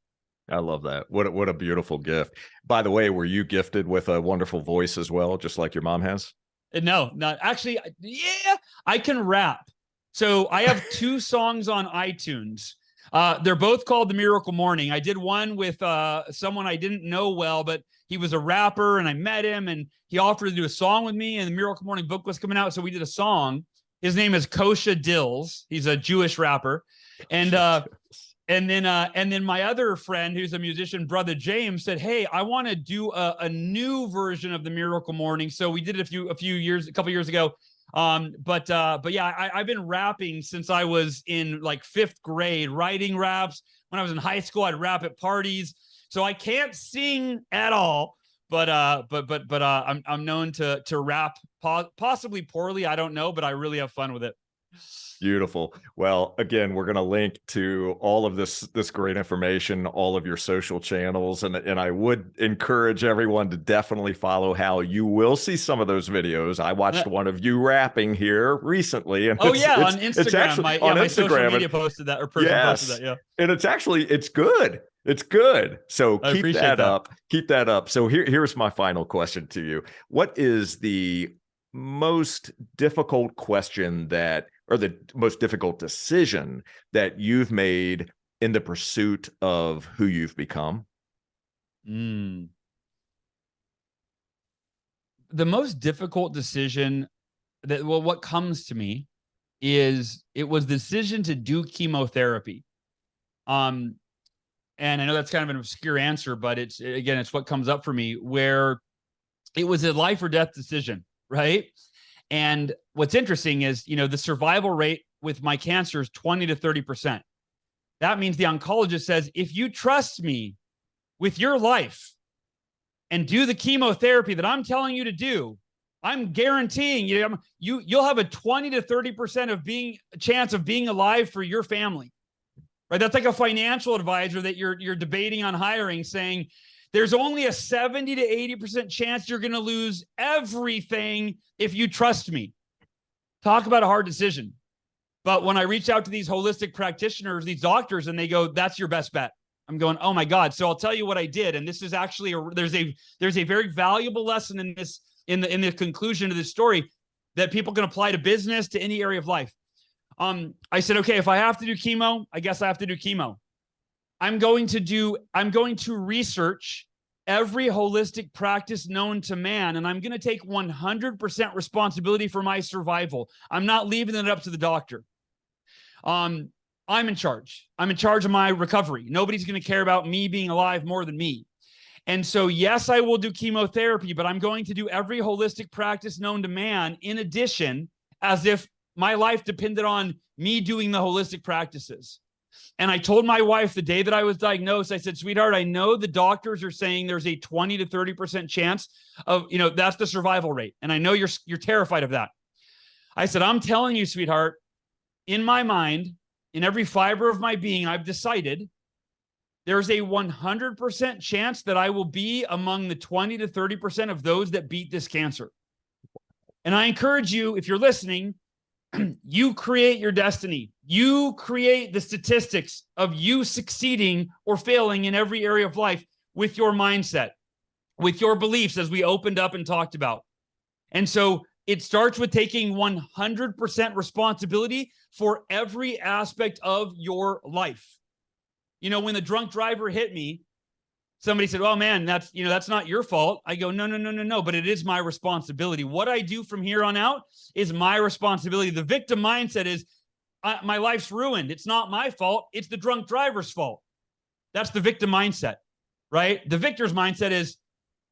I love that. What a beautiful gift. By the way, were you gifted with a wonderful voice as well, just like your mom has? No, not actually. Yeah, I can rap. So I have 2 songs on iTunes. They're both called The Miracle Morning. I did one with someone I didn't know well, but he was a rapper, and I met him, and he offered to do a song with me, and the Miracle Morning book was coming out, so we did a song. His name is Kosha Dills. He's a Jewish rapper. And then my other friend, who's a musician, brother James, said, hey, I want to do a new version of the Miracle Morning. So we did it a couple years ago. But yeah, I've been rapping since I was in like 5th grade, writing raps. When I was in high school, I'd rap at parties. So I can't sing at all, but I'm known to rap, possibly poorly. I don't know, but I really have fun with it. Beautiful. Well, again, we're going to link to all of this great information, all of your social channels, and I would encourage everyone to definitely follow Hal. You will see some of those videos. I watched one of you rapping here recently, and on Instagram. It's actually on my Instagram, social media posted that, or person posted that. Yeah, and it's good. It's good. So keep that up. Keep that up. So here's my final question to you. What is the most difficult question or the most difficult decision that you've made in the pursuit of who you've become? The most difficult decision what comes to me is it was the decision to do chemotherapy. And I know that's kind of an obscure answer, but it's what comes up for me, where it was a life or death decision, right? And what's interesting is, the survival rate with my cancer is 20 to 30%. That means the oncologist says, if you trust me with your life and do the chemotherapy that I'm telling you to do, I'm guaranteeing you'll have a 20 to 30% chance of being alive for your family. Right? That's like a financial advisor that you're debating on hiring, saying there's only a 70 to 80% chance you're going to lose everything if you trust me. Talk about a hard decision. But when I reach out to these holistic practitioners, these doctors, and they go, that's your best bet, I'm going, oh my God. So I'll tell you what I did. And this is actually there's a very valuable lesson in this, in the conclusion of this story, that people can apply to business, to any area of life. I said, okay, if I have to do chemo, I guess I have to do chemo. I'm going to research every holistic practice known to man, and I'm going to take 100% responsibility for my survival. I'm not leaving it up to the doctor. I'm in charge. I'm in charge of my recovery. Nobody's going to care about me being alive more than me. And so, yes, I will do chemotherapy, but I'm going to do every holistic practice known to man in addition, as if my life depended on me doing the holistic practices. And I told my wife the day that I was diagnosed, I said, sweetheart, I know the doctors are saying there's a 20 to 30% chance of, that's the survival rate. And I know you're terrified of that. I said, I'm telling you, sweetheart, in my mind, in every fiber of my being, I've decided there's a 100% chance that I will be among the 20 to 30% of those that beat this cancer. And I encourage you, if you're listening, you create your destiny. You create the statistics of you succeeding or failing in every area of life with your mindset, with your beliefs, as we opened up and talked about. And so it starts with taking 100% responsibility for every aspect of your life. When the drunk driver hit me, somebody said, oh man, that's not your fault. I go, no, but it is my responsibility. What I do from here on out is my responsibility. The victim mindset is my life's ruined. It's not my fault. It's the drunk driver's fault. That's the victim mindset, right? The victor's mindset is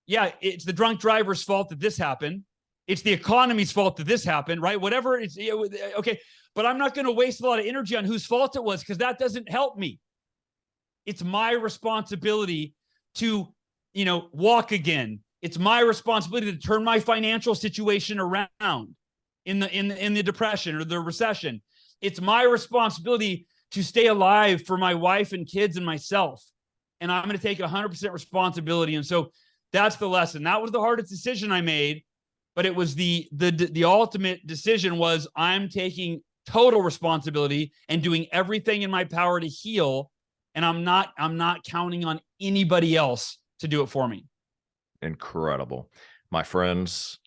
yeah, it's the drunk driver's fault that this happened. It's the economy's fault that this happened, right? Whatever it's okay, but I'm not going to waste a lot of energy on whose fault it was, because that doesn't help me. It's my responsibility to, walk again. It's my responsibility to turn my financial situation around in the depression or the recession. It's my responsibility to stay alive for my wife and kids and myself. And I'm going to take 100% responsibility. And so that's the lesson. That was the hardest decision I made, but it was the ultimate decision was I'm taking total responsibility and doing everything in my power to heal. And I'm not counting on anybody else to do it for me. Incredible. My friends,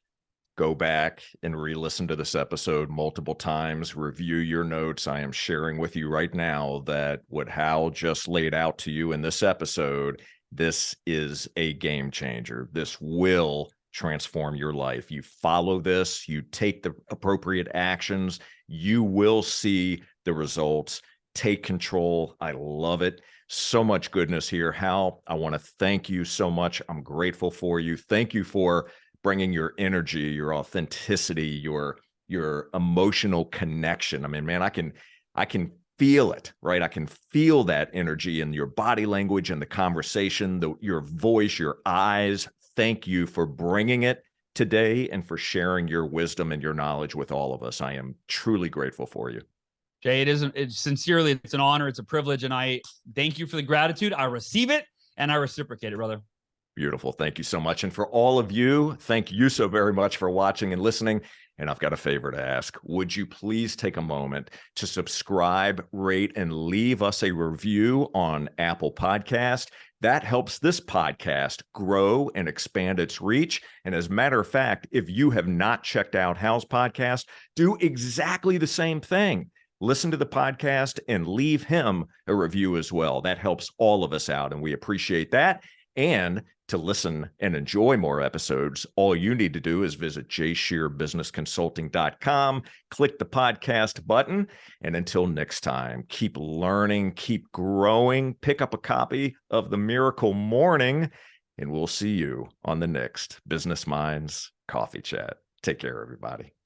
go back and re-listen to this episode multiple times, review your notes. I am sharing with you right now that what Hal just laid out to you in this episode, this is a game changer. This will transform your life. You follow this, you take the appropriate actions, you will see the results. Take control. I love it. So much goodness here. Hal, I want to thank you so much. I'm grateful for you. Thank you for bringing your energy, your authenticity, your emotional connection. I mean, man, I can feel it, right? I can feel that energy in your body language and the conversation, your voice, your eyes. Thank you for bringing it today and for sharing your wisdom and your knowledge with all of us. I am truly grateful for you. Jay, it's sincerely, it's an honor, it's a privilege, and I thank you for the gratitude. I receive it and I reciprocate it, brother. Beautiful. Thank you so much. And for all of you, thank you so very much for watching and listening. And I've got a favor to ask. Would you please take a moment to subscribe, rate, and leave us a review on Apple Podcast? That helps this podcast grow and expand its reach. And as a matter of fact, if you have not checked out Hal's podcast, do exactly the same thing. Listen to the podcast and leave him a review as well. That helps all of us out, and we appreciate that. And to listen and enjoy more episodes, all you need to do is visit jayscherbusinessconsulting.com, click the podcast button, and until next time, keep learning, keep growing, pick up a copy of The Miracle Morning, and we'll see you on the next Business Minds Coffee Chat. Take care, everybody.